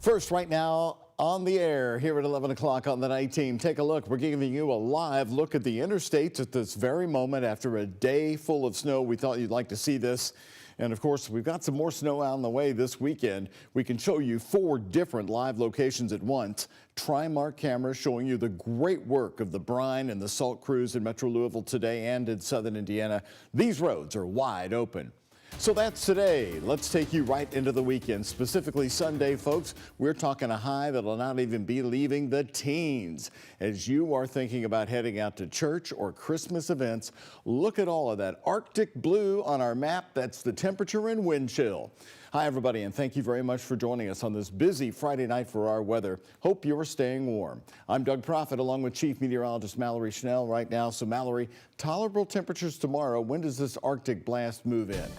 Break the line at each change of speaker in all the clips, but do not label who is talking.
First, right now on the air here at 11 o'clock on the night team. Take a look. We're giving you a live look at the interstates at this very moment after a day full of snow. We thought you'd like to see this. And of course, we've got some more snow out on the way this weekend. We can show you 4 different live locations at once. Trimark cameras showing you the great work of the brine and the salt crews in Metro Louisville today and in southern Indiana. These roads are wide open. So that's today. Let's take you right into the weekend, specifically Sunday, folks. We're talking a high that'll not even be leaving the teens. As you are thinking about heading out to church or Christmas events, look at all of that Arctic blue on our map. That's the temperature and wind chill. Hi, everybody, and thank you very much for joining us on this busy Friday night for our weather. Hope you're staying warm. I'm Doug Proffitt, along with Chief Meteorologist Mallory Schnell right now. So, Mallory, tolerable temperatures tomorrow. When does this Arctic blast move in?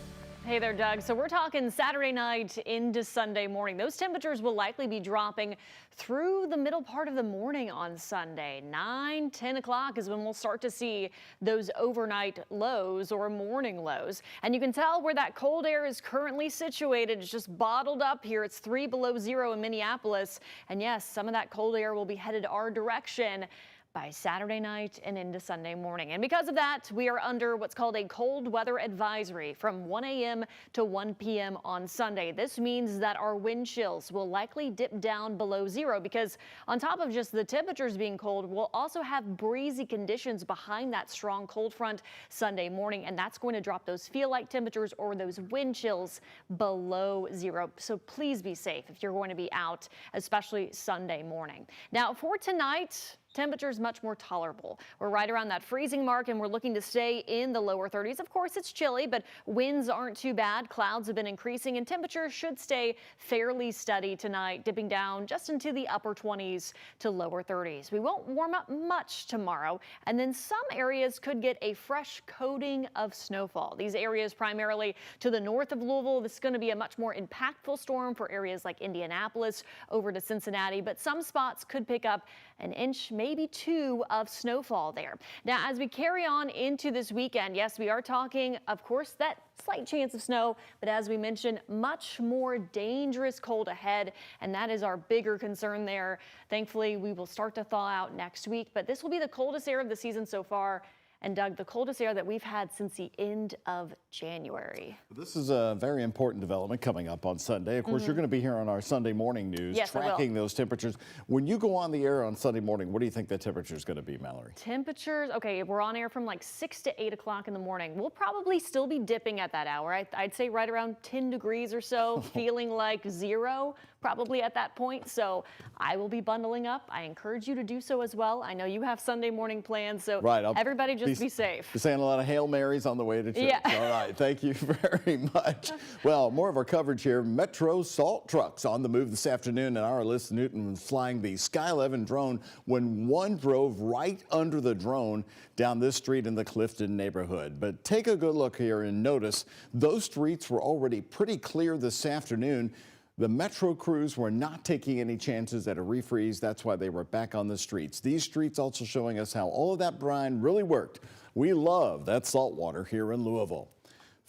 Hey there, Doug. So we're talking Saturday night into Sunday morning. Those temperatures will likely be dropping through the middle part of the morning on Sunday. 9, 10 o'clock is when we'll start to see those overnight lows or morning lows. And you can tell where that cold air is currently situated. It's just bottled up here. It's 3 below zero in Minneapolis. And yes, some of that cold air will be headed our direction by Saturday night and into Sunday morning. And because of that, we are under what's called a cold weather advisory from 1 a.m. to 1 p.m. on Sunday. This means that our wind chills will likely dip down below zero because on top of just the temperatures being cold, we'll also have breezy conditions behind that strong cold front Sunday morning, and that's going to drop those feel-like temperatures or those wind chills below zero. So please be safe if you're going to be out, especially Sunday morning. Now for tonight, temperatures much more tolerable. We're right around that freezing mark and we're looking to stay in the lower 30s. Of course, it's chilly, but winds aren't too bad. Clouds have been increasing and temperatures should stay fairly steady tonight, dipping down just into the upper 20s to lower 30s. We won't warm up much tomorrow, and then some areas could get a fresh coating of snowfall. These areas primarily to the north of Louisville. This is going to be a much more impactful storm for areas like Indianapolis over to Cincinnati, but some spots could pick up an inch, maybe 2 of snowfall there. Now, as we carry on into this weekend, yes, we are talking, of course, that slight chance of snow, but as we mentioned, much more dangerous cold ahead, and that is our bigger concern there. Thankfully, we will start to thaw out next week, but this will be the coldest air of the season so far. And Doug, the coldest air that we've had since the end of January.
This is a very important development coming up on Sunday. Of course, you're going to be here on our Sunday morning news, tracking those temperatures. When you go on the air on Sunday morning, what do you think the temperature is going to be, Mallory?
Temperatures, okay, we're on air from like 6 to 8 o'clock in the morning. We'll probably still be dipping at that hour. I'd say right around 10 degrees or so, feeling like 0 probably at that point. So I will be bundling up. I encourage you to do so as well. I know you have Sunday morning plans, so everybody just be safe.
You're saying a lot of Hail Marys on the way to church.
Yeah.
All right, thank you very much. Well, more of our coverage here. Metro salt trucks on the move this afternoon, and our Alyssa Newton was flying the Sky 11 drone when one drove right under the drone down this street in the Clifton neighborhood. But take a good look here and notice those streets were already pretty clear this afternoon. The Metro crews were not taking any chances at a refreeze. That's why they were back on the streets. These streets also showing us how all of that brine really worked. We love that salt water here in Louisville.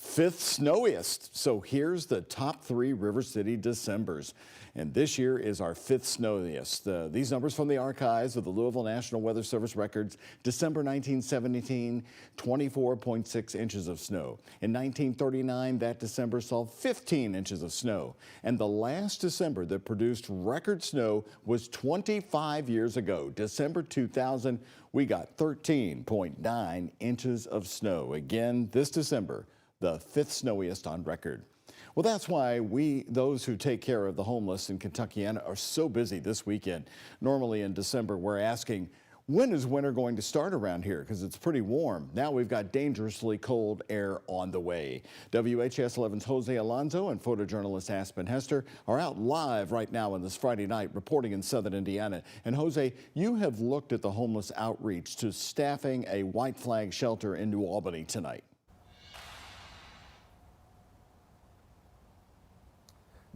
5th snowiest. So here's the top 3 River City Decembers. And this year is our 5th snowiest. These numbers from the archives of the Louisville National Weather Service records. December 1917, 24.6 inches of snow. In 1939, that December saw 15 inches of snow. And the last December that produced record snow was 25 years ago. December 2000, we got 13.9 inches of snow. Again, this December, the 5th snowiest on record. Well, that's why those who take care of the homeless in Kentuckiana are so busy this weekend. Normally in December, we're asking, when is winter going to start around here? Because it's pretty warm. Now we've got dangerously cold air on the way. WHAS 11's Jose Alonso and photojournalist Aspen Hester are out live right now on this Friday night reporting in southern Indiana. And Jose, you have looked at the homeless outreach to staffing a white flag shelter in New Albany tonight.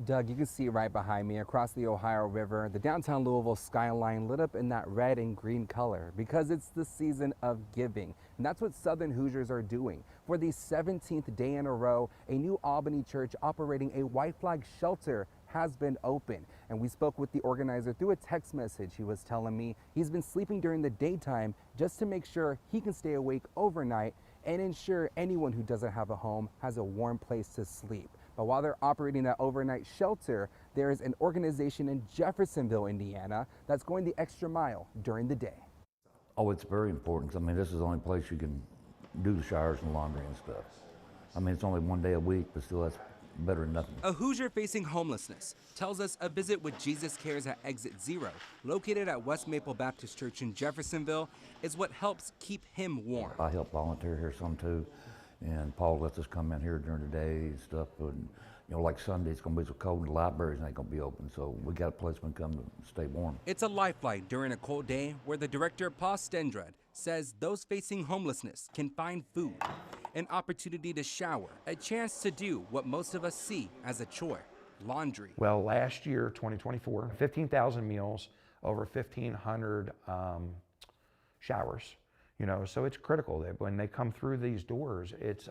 Doug, you can see right behind me across the Ohio River, the downtown Louisville skyline lit up in that red and green color because it's the season of giving. And that's what Southern Hoosiers are doing. For the 17th day in a row, a New Albany church operating a white flag shelter has been open. And we spoke with the organizer through a text message. He was telling me he's been sleeping during the daytime just to make sure he can stay awake overnight and ensure anyone who doesn't have a home has a warm place to sleep. But while they're operating that overnight shelter, there is an organization in Jeffersonville, Indiana, that's going the extra mile during the day.
Oh, it's very important, 'cause I mean, this is the only place you can do the showers and laundry and stuff. I mean, it's only one day a week, but still that's better than nothing.
A Hoosier facing homelessness tells us a visit with Jesus Cares at Exit 0, located at West Maple Baptist Church in Jeffersonville, is what helps keep him warm.
I help volunteer here some too, and Paul lets us come in here during the day and stuff. And, you know, like Sunday, it's gonna be so cold and the libraries ain't gonna be open, so we got a place we can come to stay warm.
It's a lifeline during a cold day where the director, Paul Stendrad, says those facing homelessness can find food, an opportunity to shower, a chance to do what most of us see as a chore, laundry.
Well, last year, 2024, 15,000 meals, over 1,500 showers. You know, so it's critical that when they come through these doors, it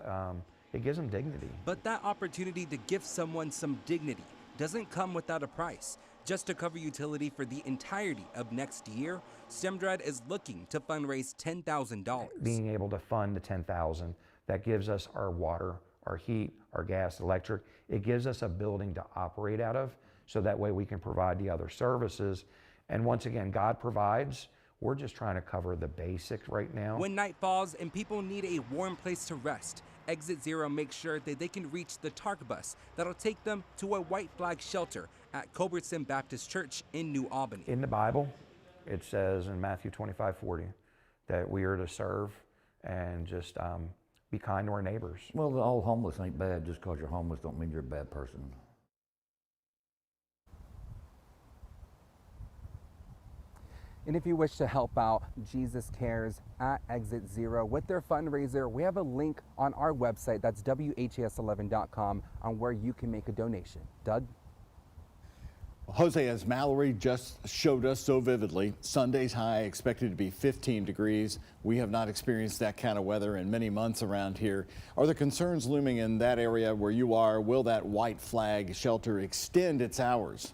gives them dignity.
But that opportunity to give someone some dignity doesn't come without a price. Just to cover utility for the entirety of next year, Stemdrad is looking to fundraise $10,000.
Being able to fund the 10,000, that gives us our water, our heat, our gas, electric. It gives us a building to operate out of, so that way we can provide the other services. And once again, God provides. We're just trying to cover the basics right now.
When night falls and people need a warm place to rest, Exit 0 makes sure that they can reach the TARC bus that'll take them to a white flag shelter at Culbertson Baptist Church in New Albany.
In the Bible, it says in Matthew 25:40 that we are to serve and just be kind to our neighbors.
Well, all homeless ain't bad. Just 'cause you're homeless don't mean you're a bad person.
And if you wish to help out Jesus Cares at Exit 0 with their fundraiser, we have a link on our website, that's WHAS11.com, on where you can make a donation. Doug?
Jose, as Mallory just showed us so vividly, Sunday's high expected to be 15 degrees. We have not experienced that kind of weather in many months around here. Are there concerns looming in that area where you are? Will that white flag shelter extend its hours?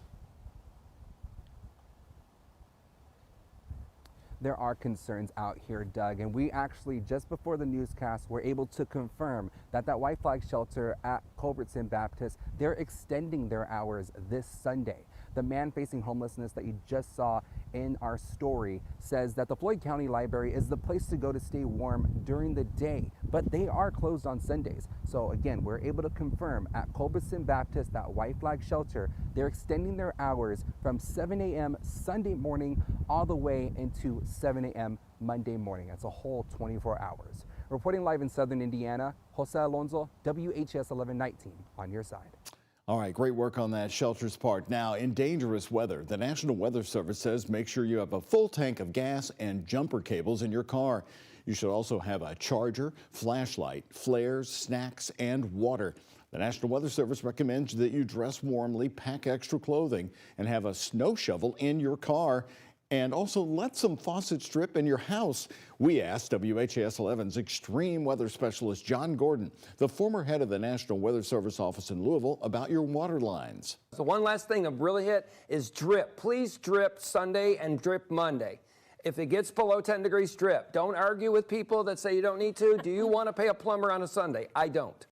There are concerns out here, Doug, and we actually, just before the newscast, were able to confirm that white flag shelter at Culbertson Baptist, they're extending their hours this Sunday. The man facing homelessness that you just saw in our story says that the Floyd County Library is the place to go to stay warm during the day, but they are closed on Sundays. So again, we're able to confirm at Culbertson Baptist, that white flag shelter, they're extending their hours from 7 a.m. Sunday morning all the way into 7 a.m. Monday morning. That's a whole 24 hours. Reporting live in Southern Indiana, Jose Alonso, WHS 1119 on your side.
All right, great work on that shelter's part. Now, in dangerous weather, the National Weather Service says make sure you have a full tank of gas and jumper cables in your car. You should also have a charger, flashlight, flares, snacks, and water. The National Weather Service recommends that you dress warmly, pack extra clothing, and have a snow shovel in your car. And also let some faucets drip in your house. We asked WHAS 11's extreme weather specialist John Gordon, the former head of the National Weather Service office in Louisville, about your water lines.
So one last thing I've really hit is drip. Please drip Sunday and drip Monday. If it gets below 10 degrees, drip. Don't argue with people that say you don't need to. Do you want to pay a plumber on a Sunday? I don't.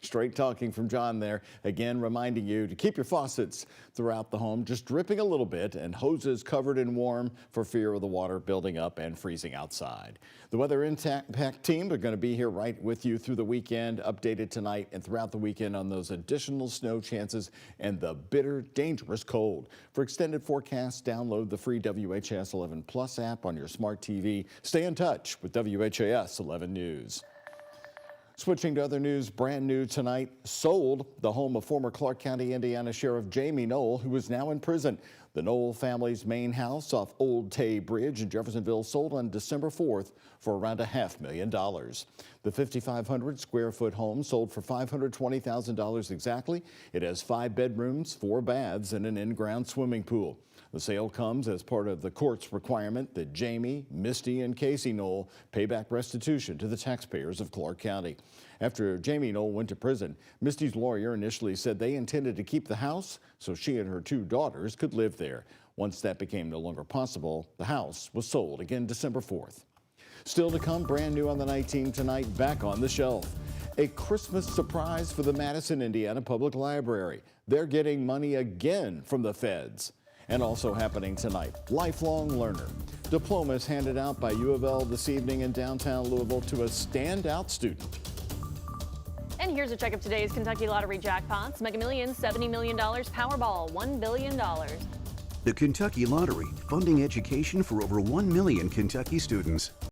Straight talking from John there. Again, reminding you to keep your faucets throughout the home just dripping a little bit and hoses covered and warm for fear of the water building up and freezing outside. The Weather Impact team are going to be here right with you through the weekend, updated tonight and throughout the weekend on those additional snow chances and the bitter, dangerous cold. For extended forecasts, download the free WHAS 11 Plus app on your smart TV. Stay in touch with WHAS 11 News. Switching to other news, brand new tonight, sold, the home of former Clark County, Indiana Sheriff Jamie Knoll, who is now in prison. The Knoll family's main house off Old Tay Bridge in Jeffersonville sold on December 4th for around $500,000. The 5,500 square foot home sold for $520,000 exactly. It has 5 bedrooms, 4 baths, and an in-ground swimming pool. The sale comes as part of the court's requirement that Jamie, Misty, and Casey Knoll pay back restitution to the taxpayers of Clark County. After Jamie Knoll went to prison, Misty's lawyer initially said they intended to keep the house so she and her 2 daughters could live there. Once that became no longer possible, the house was sold again December 4th. Still to come, brand new on the night team tonight, back on the shelf. A Christmas surprise for the Madison, Indiana Public Library. They're getting money again from the feds. And also happening tonight, lifelong learner. Diplomas handed out by U of L this evening in downtown Louisville to a standout student.
And here's a check of today's Kentucky Lottery jackpots. Mega Millions, $70 million. Powerball, $1 billion.
The Kentucky Lottery, funding education for over 1 million Kentucky students.